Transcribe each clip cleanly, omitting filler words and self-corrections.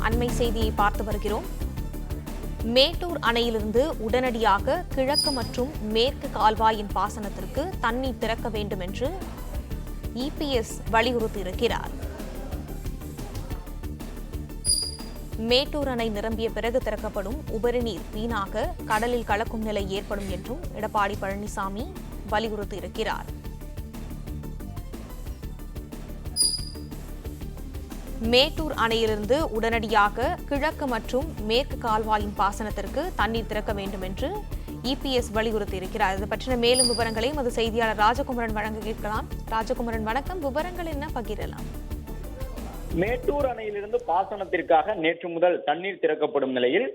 அண்மை செய்தியை பார்த்து வருகிறோம். மேட்டூர் அணையிலிருந்து உடனடியாக கிழக்கு மற்றும் மேற்கு கால்வாயின் பாசனத்திற்கு தண்ணீர் திறக்க வேண்டும் என்று இபிஎஸ் வலியுறுத்தியிருக்கிறார். மேட்டூர் அணை நிரம்பிய பிறகு திறக்கப்படும் உபரிநீர் வீணாக கடலில் கலக்கும் நிலை ஏற்படும் என்றும் எடப்பாடி பழனிசாமி வலியுறுத்தியிருக்கிறார். மேட்டூர் அணையிலிருந்து உடனடியாக கிழக்கு மற்றும் மேற்கு கால்வாயின் பாசனத்திற்கு தண்ணீர் திறக்க வேண்டும் என்று இபிஎஸ் வலியுறுத்தியிருக்கிறார். இது பற்றின மேலும் விவரங்களை எமது செய்தியாளர் ராஜகுமரன் வழங்க கேட்கலாம். ராஜகுமரன், வணக்கம். விவரங்கள் என்ன பகிரலாம்? மேட்டூர் அணையிலிருந்து பாசனத்திற்காக நேற்று முதல் தண்ணீர் திறக்கப்படும் நிலையில்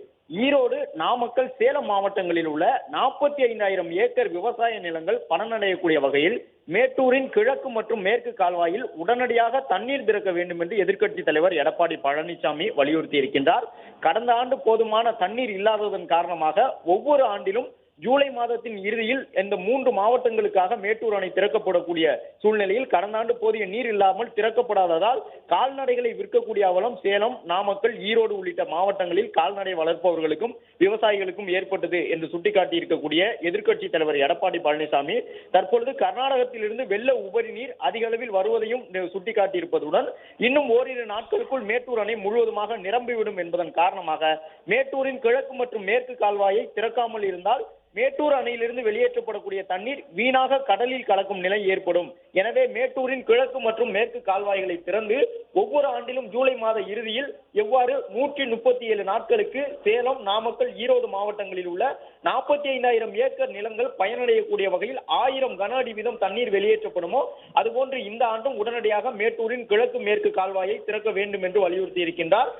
ஈரோடு, நாமக்கல், சேலம் மாவட்டங்களில் உள்ள 45,000 ஏக்கர் விவசாய நிலங்கள் பலனடையக்கூடிய வகையில் மேட்டூரின் கிழக்கு மற்றும் மேற்கு கால்வாயில் உடனடியாக தண்ணீர் திறக்க வேண்டும் என்று எதிர்க்கட்சி தலைவர் எடப்பாடி பழனிசாமி வலியுறுத்தி இருக்கின்றார். கடந்த ஆண்டு போதுமான தண்ணீர் இல்லாததன் காரணமாக ஒவ்வொரு ஆண்டிலும் ஜூலை மாதத்தின் இறுதியில் இந்த 3 மாவட்டங்களுக்காக மேட்டூர் அணை திறக்கப்படக்கூடிய சூழ்நிலையில் கடந்த ஆண்டு போதிய நீர் இல்லாமல் திறக்கப்படாததால் கால்நடைகளை விற்கக்கூடிய அவலம் சேலம், நாமக்கல், ஈரோடு உள்ளிட்ட மாவட்டங்களில் கால்நடை வளர்ப்பவர்களுக்கும் விவசாயிகளுக்கும் ஏற்பட்டது என்று சுட்டிக்காட்டி இருக்கக்கூடிய எதிர்க்கட்சி தலைவர் எடப்பாடி பழனிசாமி தற்பொழுது கர்நாடகத்திலிருந்து வெள்ள உபரி நீர் அதிக அளவில் வருவதையும் சுட்டிக்காட்டி இருப்பதுடன் இன்னும் ஓரிரு நாட்களுக்குள் மேட்டூர் அணை முழுவதுமாக நிரம்பிவிடும் என்பதன் காரணமாக மேட்டூரின் கிழக்கு மற்றும் மேற்கு கால்வாயை திறக்காமல் இருந்தால் மேட்டூர் அணையிலிருந்து வெளியேற்றப்படக்கூடிய தண்ணீர் வீணாக கடலில் கலக்கும் நிலை ஏற்படும். எனவே மேட்டூரின் கிழக்கு மற்றும் மேற்கு கால்வாய்களை திறந்து ஒவ்வொரு ஆண்டிலும் ஜூலை மாத இறுதியில் எவ்வாறு 137 நாட்களுக்கு சேலம், நாமக்கல், ஈரோடு மாவட்டங்களில் உள்ள 45,000 ஏக்கர் நிலங்கள் பயனடையக்கூடிய வகையில் 1000 கன அடி வீதம் தண்ணீர் வெளியேற்றப்படுமோ அதுபோன்று இந்த ஆண்டும் உடனடியாக மேட்டூரின் கிழக்கு மேற்கு கால்வாயை திறக்க வேண்டும் என்று வலியுறுத்தி இருக்கின்றார்.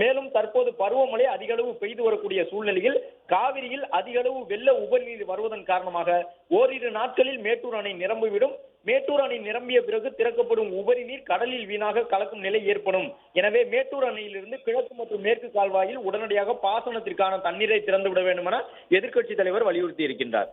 மேலும் தற்போது பருவமழை அதிக அளவு பெய்து வரக்கூடிய சூழ்நிலையில் காவிரியில் அதிக அளவு வெள்ள உபரிநீர் வருவதன் காரணமாக ஓரிரு நாட்களில் மேட்டூர் அணை நிரம்பிவிடும். மேட்டூர் அணை நிரம்பிய பிறகு திறக்கப்படும் உபரி நீர் கடலில் வீணாக கலக்கும் நிலை ஏற்படும். எனவே மேட்டூர் அணையிலிருந்து கிழக்கு மற்றும் மேற்கு கால்வாயில் உடனடியாக பாசனத்திற்கான தண்ணீரை திறந்துவிட வேண்டும் என எதிர்க்கட்சி தலைவர் வலியுறுத்தி இருக்கின்றார்.